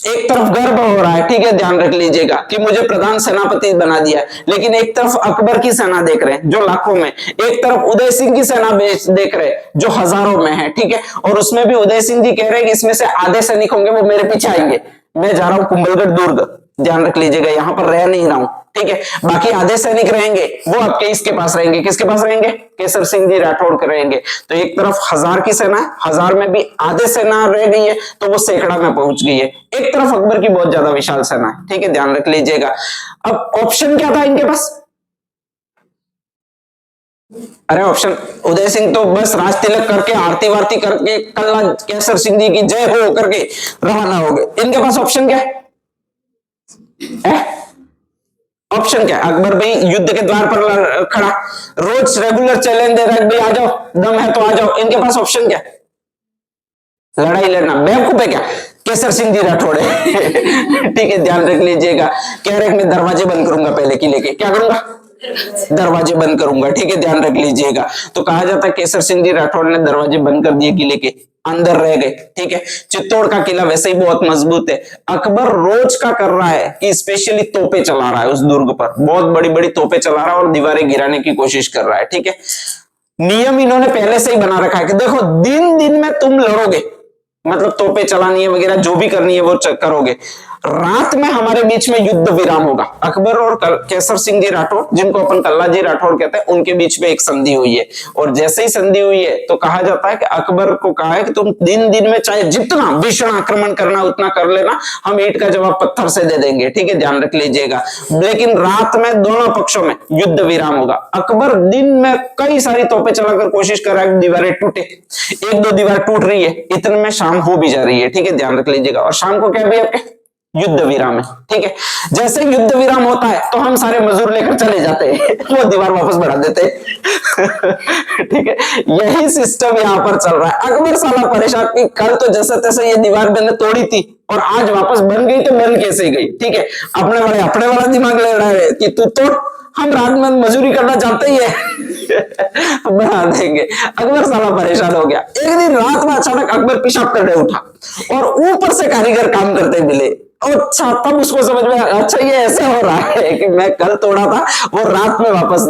एक तरफ गर्व हो रहा है, ठीक है, ध्यान रख लीजिएगा कि मुझे प्रधान सेनापति बना दिया, लेकिन एक तरफ अकबर की सेना देख रहे हैं जो लाखों में, एक तरफ उदय सिंह की सेना देख रहे हैं जो हजारों में है, ठीक है। और उसमें भी उदय सिंह जी कह रहे हैं कि इसमें से आधे सैनिक होंगे वो मेरे पीछे आएंगे, मैं जा रहा हूं कुंभलगढ़ दुर्ग, ध्यान रख लीजिएगा, यहां पर रह नहीं रहा हूं, ठीक है। बाकी आधे सैनिक रहेंगे वो आपके इसके पास रहेंगे, किसके पास रहेंगे, केसर सिंह जी राठौड़ के रहेंगे। तो एक तरफ 1000 की सेना, 1000 में भी आधे सेना रह गई है तो वो सैकड़ा में पहुंच गई है। एक तरफ अकबर की बहुत ज्यादा विशाल सेना है, ठीक है, ध्यान रख लीजिएगा। अब ऑप्शन क्या था इनके पास, अरे ऑप्शन, उदय सिंह तो बस राज तिलक करके आरती वारती करके कल्ला केसर सिंह जी की जय हो करके रवाना हो गए। इनके पास ऑप्शन क्या है? ऑप्शन क्या है? अकबर भाई युद्ध के द्वार पर खड़ा, रोज रेगुलर चैलेंज दे रहा है, भाई आ जाओ, दम है तो आ जाओ। इनके पास ऑप्शन क्या है? लड़ाई लड़ना। बेवकूफ है क्या? केसर सिंह जी राठौड़ है। ठीक है, ध्यान रख लीजिएगा। कह रहे मैं दरवाजे बंद करूंगा पहले किले के, क्या करूंगा? दरवाजे बंद करूंगा। ठीक है, ध्यान रख लीजिएगा। तो कहा जाता है केसर सिंह जी राठौड़ ने दरवाजे बंद कर दिए किले के, अंदर रह गए। ठीक है, चित्तौड़ का किला वैसे ही बहुत मजबूत है। अकबर रोज का कर रहा है कि स्पेशली तोपे चला रहा है उस दुर्ग पर, बहुत बड़ी बड़ी तोपे चला रहा है और दीवारें गिराने की कोशिश कर रहा है। ठीक है, नियम इन्होंने पहले से ही बना रखा है कि देखो दिन दिन में तुम लड़ोगे, मतलब तोपे चलानी है वगैरह जो भी करनी है वो करोगे, रात में हमारे बीच में युद्ध विराम होगा। अकबर और केसर सिंह जी राठौड़, जिनको अपन कल्ला जी राठौड़ कहते हैं, उनके बीच में एक संधि हुई है। और जैसे ही संधि हुई है तो कहा जाता है कि अकबर को कहा है कि तुम दिन दिन में चाहे जितना भीषण आक्रमण करना उतना कर लेना, हम ईंट का जवाब पत्थर से दे देंगे। ठीक है, ध्यान रख लीजिएगा। लेकिन रात में दोनों पक्षों में युद्ध विराम होगा। अकबर दिन में कई सारी तोपें चलाकर कोशिश कर रहा है दीवारें टूटे, एक दो दीवार टूट रही है, इतने में शाम हो भी जा रही है। ठीक है, ध्यान रख लीजिएगा। और शाम को क्या भी आपके युद्ध विराम है। ठीक है, जैसे युद्ध विराम होता है तो हम सारे मजदूर लेकर चले जाते हैं, वो दीवार वापस बढ़ा देते हैं। ठीक है, यही सिस्टम यहाँ पर चल रहा है। अकबर साला परेशान कि कल तो जैसे तैसे ये दीवार मैंने तोड़ी थी और आज वापस बन गई, तो बन कैसे गई? ठीक है, अपने वाला दिमाग ले रहा है कि तू तोड़, हम रात में मजदूरी करना चाहते ही है। बना देंगे। अकबर साला परेशान हो गया। एक दिन रात में अचानक अकबर पेशाब करने उठा और ऊपर से कारीगर काम करते मिले। अच्छा, तब उसको समझ में, अच्छा ये ऐसे हो रहा है कि मैं कल तोड़ा था वो रात में वापस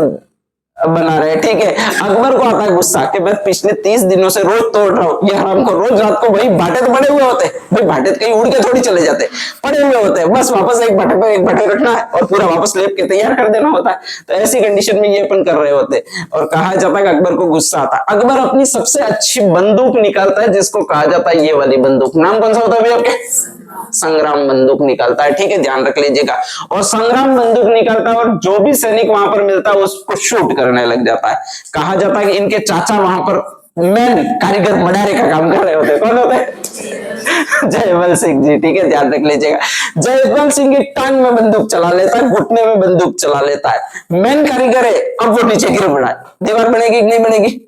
बना रहे। ठीक है, अकबर को आता है गुस्सा कि मैं पिछले 30 दिनों से रोज तोड़ रहा हूँ, ये हराम को रोज रात को वही भाटे तो पड़े हुए होते, भाई भाटे कहीं उड़ के थोड़ी चले जाते, पड़े हुए होते हैं, बस वापस एक भाटे पे एक भाटे रखना है और पूरा वापस लेप के तैयार कर देना होता है। तो ऐसी कंडीशन में ये अपन कर रहे होते और कहा जाता है कि अकबर को गुस्सा आता है। अकबर अपनी सबसे अच्छी बंदूक निकालता है, जिसको कहा जाता है ये वाली बंदूक, नाम कौन सा होता है भैया आपके? संग्राम बंदूक निकालता है। ठीक है, ध्यान रख लीजिएगा। और संग्राम बंदूक निकालता है और जो भी सैनिक वहां पर मिलता है उसको शूट करने लग जाता है। कहा जाता है कि इनके चाचा वहां पर मेन कारीगर मडारे का काम कर रहे होते। कौन होते हैं? जयमल सिंह जी। ठीक है, ध्यान रख लीजिएगा। जयमल सिंह की टांग में बंदूक चला लेता है, घुटने में बंदूक चला लेता है, मेन कारीगर है, अब वो नीचे गिर पड़ा है। दीवार बनेगी कि नहीं बनेगी?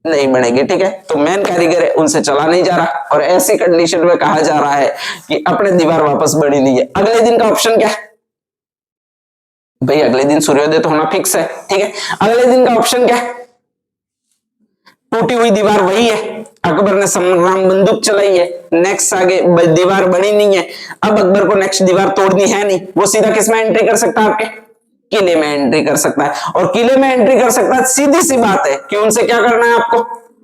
नहीं बनेगी। ठीक है, तो मेन कारीगर है, उनसे चला नहीं जा रहा और ऐसी कंडीशन में कहा जा रहा है कि अपने दीवार वापस बनी नहीं है। अगले दिन का ऑप्शन क्या है भाई? अगले दिन सूर्योदय तो होना फिक्स है। ठीक है, अगले दिन का ऑप्शन क्या है? टूटी हुई दीवार वही है, अकबर ने संग्राम बंदूक चलाई है, नेक्स्ट आगे दीवार बनी नहीं है। अब अकबर को नेक्स्ट दीवार तोड़नी है नहीं, वो सीधा किसमें एंट्री कर सकता है? आपके किले में एंट्री कर सकता है। और किले में एंट्री कर सकता है, सीधी सी बात है कि उनसे क्या करना है? आपको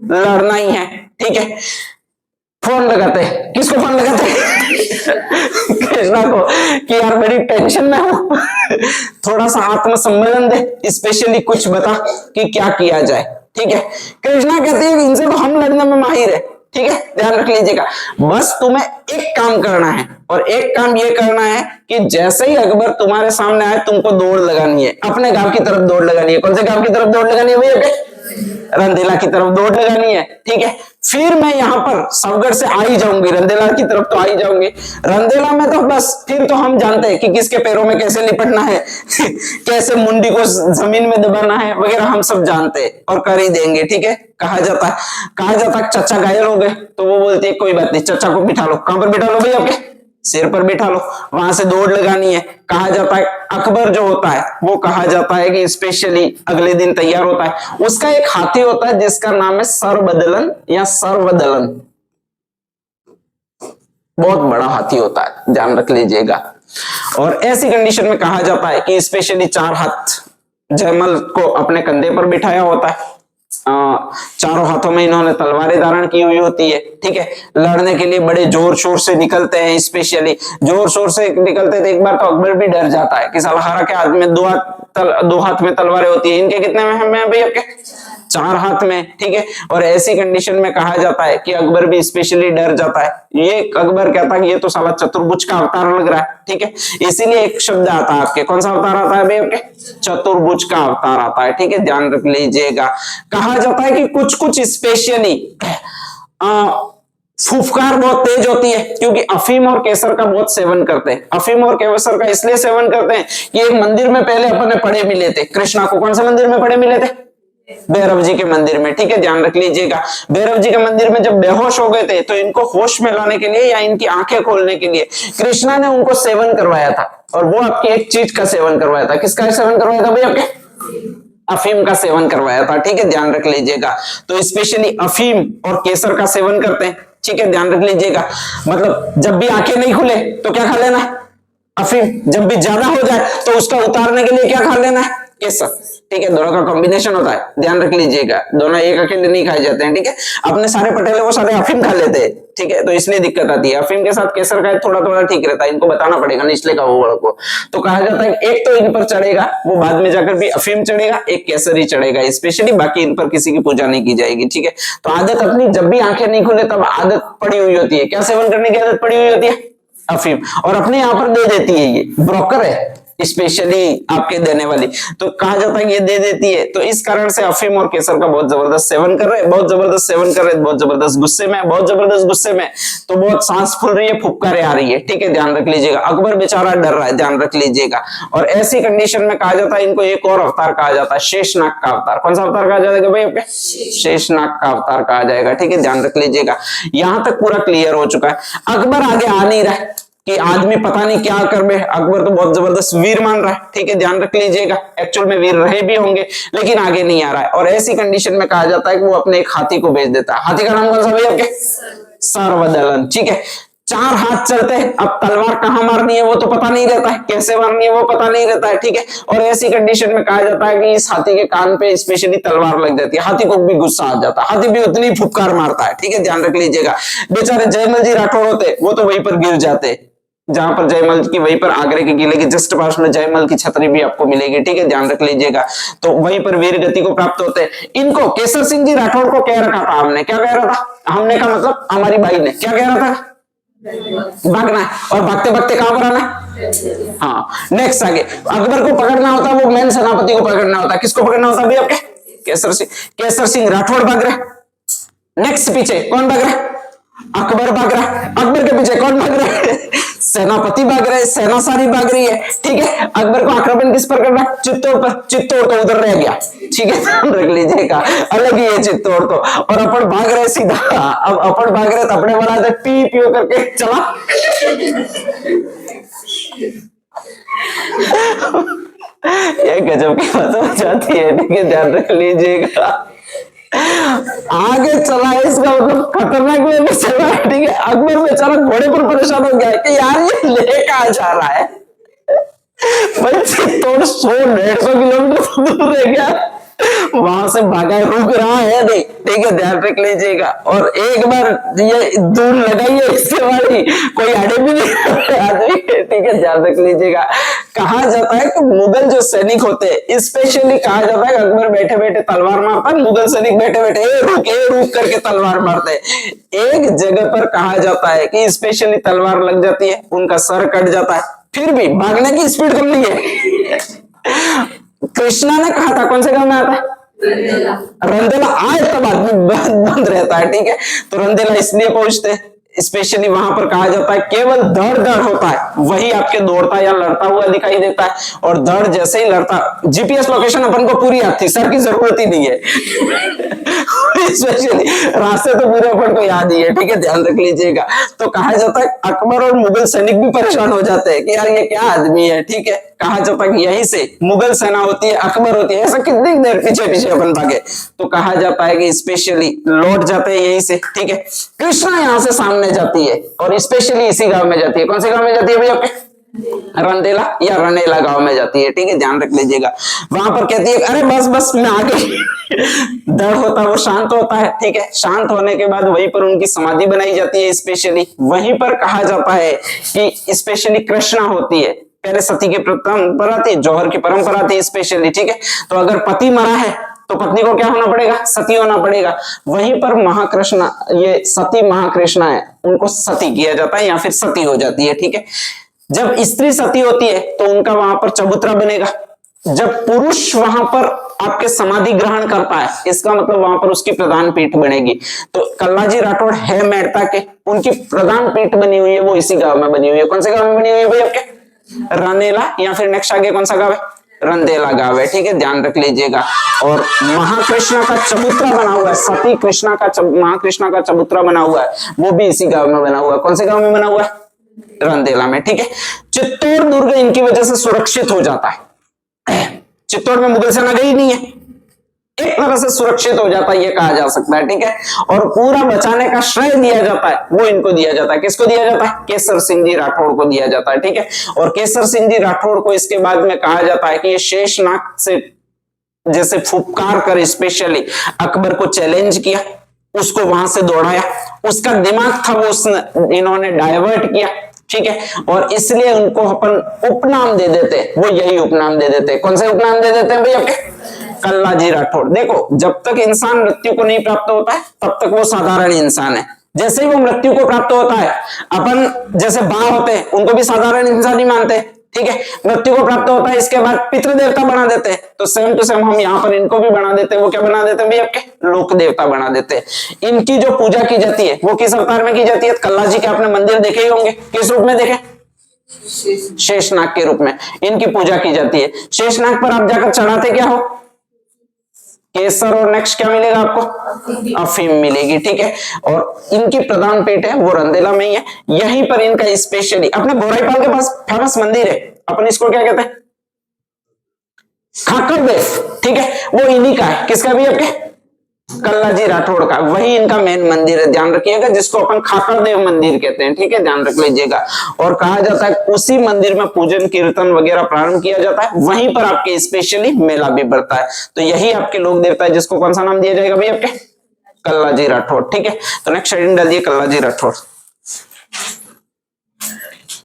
लड़ना ही है। ठीक है, फोन लगाते हैं, किसको फोन लगाते हैं? कृष्णा को, कि यार बड़ी टेंशन में हूं, थोड़ा सा आत्मसम्मेलन दे, स्पेशली कुछ बता कि क्या किया जाए। ठीक है, कृष्णा कहती है कि इनसे तो हम लड़ने में माहिर है। ठीक है, ध्यान रख लीजिएगा। बस तुम्हें एक काम करना है और एक काम ये करना है कि जैसे ही अकबर तुम्हारे सामने आए तुमको दौड़ लगानी है, अपने गांव की तरफ दौड़ लगानी है। कौन से गांव की तरफ दौड़ लगानी है भैया? रंदेला की तरफ दौड़ लगानी है। ठीक है, फिर मैं यहाँ पर सवगढ़ से आ ही जाऊंगी, रंदेला की तरफ तो आ ही जाऊंगी। रंदेला में तो बस फिर तो हम जानते हैं कि किसके पैरों में कैसे लिपटना है, कैसे मुंडी को जमीन में दबाना है वगैरह, हम सब जानते हैं और कर ही देंगे। ठीक है, कहा जाता है चचा घायल हो गए तो वो बोलते हैं कोई बात नहीं, चचा को बिठा लो। कहां पर बिठा लो भाई? आपके सिर पर बिठा लो, वहां से दौड़ लगानी है। कहा जाता है अकबर जो होता है वो कहा जाता है कि स्पेशली अगले दिन तैयार होता है, उसका एक हाथी होता है जिसका नाम है सरबदलन या सर्वदलन, बहुत बड़ा हाथी होता है, ध्यान रख लीजिएगा। और ऐसी कंडीशन में कहा जाता है कि स्पेशली 4 हाथ जयमल को अपने कंधे पर बिठाया होता है, चारों हाथों में इन्होंने तलवारें धारण की हुई होती है। ठीक है, लड़ने के लिए बड़े जोर शोर से निकलते हैं, स्पेशली जोर शोर से निकलते थे। एक बार तो अकबर भी डर जाता है कि साला हारा के हाथ में दो हाथ में तलवारें होती है, इनके कितने में है भाई? आपके 4 हाथ में, ठीक है। और ऐसी कंडीशन में कहा जाता है कि अकबर भी स्पेशली डर जाता है। ये अकबर कहता है कि ये तो साला चतुर्भुज का अवतार लग रहा है, ठीक है। इसीलिए एक शब्द आता है आपके, कौन सा अवतार आता है भाई आपके? चतुर्भुज का अवतार आता है, ठीक है, ध्यान रख लीजिएगा। कहा जाता है कि कुछ कुछ स्पेशली फुफकार बहुत तेज होती है, क्योंकि अफीम और केसर का बहुत सेवन करते हैं। अफीम और केसर का इसलिए सेवन करते हैं कि एक मंदिर में पहले अपन ने पढ़े मिले थे कृष्णा को। कौन से मंदिर में पढ़े मिले थे? भैरव जी के मंदिर में, ठीक है, ध्यान रख लीजिएगा। भैरव जी के मंदिर में जब बेहोश हो गए थे तो इनको होश में लाने के लिए या इनकी आंखें खोलने के लिए कृष्णा ने उनको सेवन करवाया था। और वो आपकी एक चीज का सेवन करवाया था। किसका सेवन करवाया था भाई आपके? अफीम का सेवन करवाया था, ठीक है, ध्यान रख लीजिएगा। तो स्पेशली अफीम और केसर का सेवन करते हैं, ठीक है, ध्यान रख लीजिएगा। मतलब जब भी आंखें नहीं खुले तो क्या खा लेना है? अफीम। जब भी ज्यादा हो जाए तो उसका उतारने के लिए क्या खा लेना है? केसर, ठीक है। दोनों का कॉम्बिनेशन होता है, ध्यान रख लीजिएगा। दोनों एक अकेले नहीं खाए जाते हैं, ठीक है। अपने सारे पटेले वो सारे अफीम खा लेते हैं, ठीक है, तो इसलिए दिक्कत आती है। अफीम के साथ केसर का थोड़ा थोड़ा ठीक रहता है, इनको बताना पड़ेगा निचले का वो को। तो कहा जाता है एक तो इन पर चढ़ेगा, वो बाद में जाकर भी अफीम चढ़ेगा, एक केसर ही चढ़ेगा स्पेशली, बाकी इन पर किसी की पूजा नहीं की जाएगी, ठीक है। तो आदत अपनी जब भी आंखें नहीं खुले तब आदत पड़ी हुई होती है, क्या सेवन करने की आदत पड़ी हुई होती है? अफीम। और अपने यहां पर दे देती है, ये ब्रोकर है स्पेशली आपके देने वाली, तो कहा जाता है ये दे देती है। तो इस कारण से अफीम और केसर का बहुत जबरदस्त सेवन कर रहे हैं, बहुत जबरदस्त सेवन कर रहे हैं, बहुत जबरदस्त गुस्से में, बहुत जबरदस्त गुस्से में, तो बहुत सांस फूल रही है, फुफकारें आ रही है, ठीक है, ध्यान रख लीजिएगा। अकबर बेचारा डर रहा है, ध्यान रख लीजिएगा। और ऐसी कंडीशन में कहा जाता है इनको एक और अवतार कहा जाता है, शेषनाग का अवतार। कौन सा अवतार कहा जाएगा भाई आपके? शेषनाग का अवतार कहा जाएगा, ठीक है, ध्यान रख लीजिएगा। यहां तक पूरा क्लियर हो चुका है। अकबर आगे आ नहीं रहा है कि आदमी पता नहीं क्या कर बे, अकबर तो बहुत जबरदस्त वीर मान रहा है, ठीक है, ध्यान रख लीजिएगा। एक्चुअल में वीर रहे भी होंगे लेकिन आगे नहीं आ रहा है। और ऐसी कंडीशन में कहा जाता है कि वो अपने एक हाथी को भेज देता है। हाथी का नाम कौन सा भाई आपके? सर्वदलन, ठीक है। 4 हाथ चलते हैं, अब तलवार कहां मारनी है वो तो पता नहीं रहता है, कैसे मारनी है वो पता नहीं रहता है, ठीक है। और ऐसी कंडीशन में कहा जाता है कि इस हाथी के कान पे स्पेशली तलवार लग जाती है, हाथी को भी गुस्सा आ जाता है, हाथी भी उतनी फुफकार मारता है, ठीक है, ध्यान रख लीजिएगा। बेचारे जयमल जी राठौड़ होते वो तो वहीं पर गिर जाते, जहां पर जयमल की, वहीं पर आगरे के किले के जस्ट पास में जयमल की छतरी भी आपको मिलेगी, ठीक है, ध्यान रख लीजिएगा। तो वहीं पर वीर गति को प्राप्त होते हैं। इनको केसर सिंह जी राठौड़ को कह रखा था हमने, क्या कह रहा था हमने का मतलब हमारी बाई ने क्या कह रहा था? भागना है, और भागते भागते कहां पर आना है? हाँ, नेक्स्ट आगे अकबर को पकड़ना होता है, वो मेन सेनापति को पकड़ना होता है। किसको पकड़ना होता है भाई आपके? केसर सिंह राठौड़ भाग रहे। नेक्स्ट पीछे कौन भाग रहा है? अकबर भाग रहा है। अकबर के पीछे कौन भाग रहा है? सेनापति भाग रहे, सेना सारी भाग रही है, ठीक है। अकबर को आक्रमण किस पर करना? चित्तौड़ पर। चित्तौड़ तो उधर रह गया, ठीक है, ध्यान रख लीजिएगा, अलग ही है चित्तौड़ तो। और अपन भाग रहे सीधा, अब अपन भाग रहे तो अपने वाला तो पी पियो करके चला। ये गजब की बात हो जाती है, ठीक है, ध्यान रख लीजिएगा। आगे चला, इसका मतलब खतरनाक वे में चला, ठीक है। अकबर बेचारा घोड़े पर परेशान हो गया कि यार ये ले कहां जा रहा है, भाई चित्तौड़ 100-150 किलोमीटर दूर रह गया, वहां से भागा, रुक रहा है नहीं, ठीक है, ध्यान रख लीजिएगा। और एक बार ये दूर लगाइए इससे वाली कोई आड़े भी नहीं आदमी, ठीक है, ध्यान रख लीजिएगा। कहा जाता है कि मुगल जो सैनिक होते हैं, स्पेशली कहा जाता है कि अकबर बैठे बैठे तलवार मारता है, मुगल सैनिक बैठे बैठे रुक करके तलवार मारते हैं। एक जगह पर कहा जाता है कि स्पेशली तलवार लग जाती है, उनका सर कट जाता है, फिर भी भागने की स्पीड कम नहीं है। कृष्णा ने कहा था, कौन से गांव में आता है? रंदेला। आज तब आदमी बंद रहता है, ठीक है, तो रंदेला इसलिए पहुंचते हैं। स्पेशली वहां पर कहा जाता है केवल धड़ होता है, वही आपके दौड़ता या लड़ता हुआ दिखाई देता है। और धड़ जैसे ही लड़ता, जीपीएस लोकेशन अपन को पूरी आती, सर की जरूरत ही नहीं है। स्पेशली रास्ते तो पूरे अपन को याद ही है, ठीक है, ध्यान रख लीजिएगा। तो कहा जाता है अकबर और मुगल सैनिक भी परेशान हो जाते हैं कि यार ये क्या आदमी है, ठीक है। कहा जाता है कि यहीं से मुगल सेना होती है, अकबर होती है, ऐसा कितनी देर पीछे पीछे अपन भागे। तो कहा जाता है कि स्पेशली लौट जाते हैं यहीं से, ठीक है। कृष्णा यहाँ से सामने जाती है और स्पेशली इसी गांव में जाती है। कौन से गांव में जाती है भैया? रंदेला या रनेला गांव में जाती है, ठीक है, ध्यान रख लीजिएगा। वहां पर कहती है अरे बस बस मैं आ गई। डर होता है वो शांत होता है, ठीक है। शांत होने के बाद वहीं पर उनकी समाधि बनाई जाती है। स्पेशली वहीं पर कहा जाता है कि स्पेशली कृष्णा होती है, पहले सती की परंपरा थी, जौहर की परंपरा थी स्पेशली, ठीक है। तो अगर पति मरा है तो पत्नी को क्या होना पड़ेगा, सती होना पड़ेगा। वहीं पर महाकृष्ण, ये सती महाकृष्ण है, उनको सती किया जाता है या फिर सती हो जाती है, ठीक है। जब स्त्री सती होती है तो उनका वहां पर चबूतरा बनेगा। जब पुरुष वहां पर आपके समाधि ग्रहण करता है, इसका मतलब वहां पर उसकी प्रधान पीठ बनेगी। तो कल्लाजी राठौड़ है मेड़ता के, उनकी प्रधान पीठ बनी हुई है वो इसी गांव में बनी हुई है। कौन से गांव में बनी हुई है भाई आपके, रनेला, या फिर नेक्स्ट आगे कौन सा गांव है, रंदेला गांव है, ठीक है, ध्यान रख लीजिएगा। और महाकृष्णा का चबूतरा बना हुआ है, सती कृष्णा का महाकृष्णा का चबूतरा बना हुआ है, वो भी इसी गांव में बना हुआ है। कौन से गांव में बना हुआ है, रंदेला में, ठीक है। चित्तौड़ दुर्ग इनकी वजह से सुरक्षित हो जाता है। चित्तौड़ में मुगल सेना गई नहीं है, एक तरह से सुरक्षित हो जाता है, ये कहा जा सकता है, ठीक है। और पूरा बचाने का श्रेय दिया जाता है, वो इनको दिया जाता है। किसको दिया जाता है, केसर सिंह जी राठौड़ को दिया जाता है, ठीक है। और केसर सिंह जी राठौड़ को इसके बाद में कहा जाता है कि ये शेषनाग से जैसे फुफकार कर स्पेशली अकबर को चैलेंज किया, उसको वहां से दौड़ाया, उसका दिमाग था वो इन्होंने डाइवर्ट किया, ठीक है। और इसलिए उनको अपन उपनाम दे देते, वो यही उपनाम दे देते। कौन से उपनाम दे देते हैं भाई आपके, कल्लाजी राठौड़। देखो, जब तक इंसान मृत्यु को नहीं प्राप्त होता है तब तक वो साधारण इंसान है। जैसे ही वो मृत्यु को प्राप्त होता है, अपन जैसे बाँ होते हैं उनको भी साधारण इंसान ही मानते हैं, ठीक है। मृत्यु को प्राप्त होता है, इसके बाद पितृ देवता बना देते हैं, तो सेम टू सेम हम यहाँ पर इनको भी बना देते हैं। वो क्या बना देते हैं भाई आपके, लोक देवता बना देते हैं। इनकी जो पूजा की जाती है वो किस अवतार में की जाती है, कल्लाजी के आपने मंदिर देखे ही होंगे, किस रूप में देखे, शेषनाग के रूप में इनकी पूजा की जाती है। शेषनाग पर आप जाकर चढ़ाते क्या हो, केसर, और नेक्स्ट क्या मिलेगा आपको, अफीम मिलेगी, ठीक है। और इनकी प्रधान पीठ है वो रंदेला में ही है। यहीं पर इनका स्पेशली अपने बोराईपाल के पास फेमस मंदिर है, अपन इसको क्या कहते हैं, खाकर देव, ठीक है, वो इन्हीं का है। किसका भी आपके, कल्लाजी राठौड़ का, वही इनका मेन मंदिर है, ध्यान रखिएगा, जिसको अपन खाकर देव मंदिर कहते हैं, ठीक है, ध्यान रख लीजिएगा। और कहा जाता है उसी मंदिर में पूजन कीर्तन वगैरह प्रारंभ किया जाता है, वहीं पर आपके स्पेशली मेला भी बढ़ता है। तो यही आपके लोक देवता है, जिसको कौन सा नाम दिया जाएगा भाई आपके, कल्लाजी राठौड़, ठीक है। तो नेक्स्ट हेडिंग डालिए कल्लाजी राठौड़।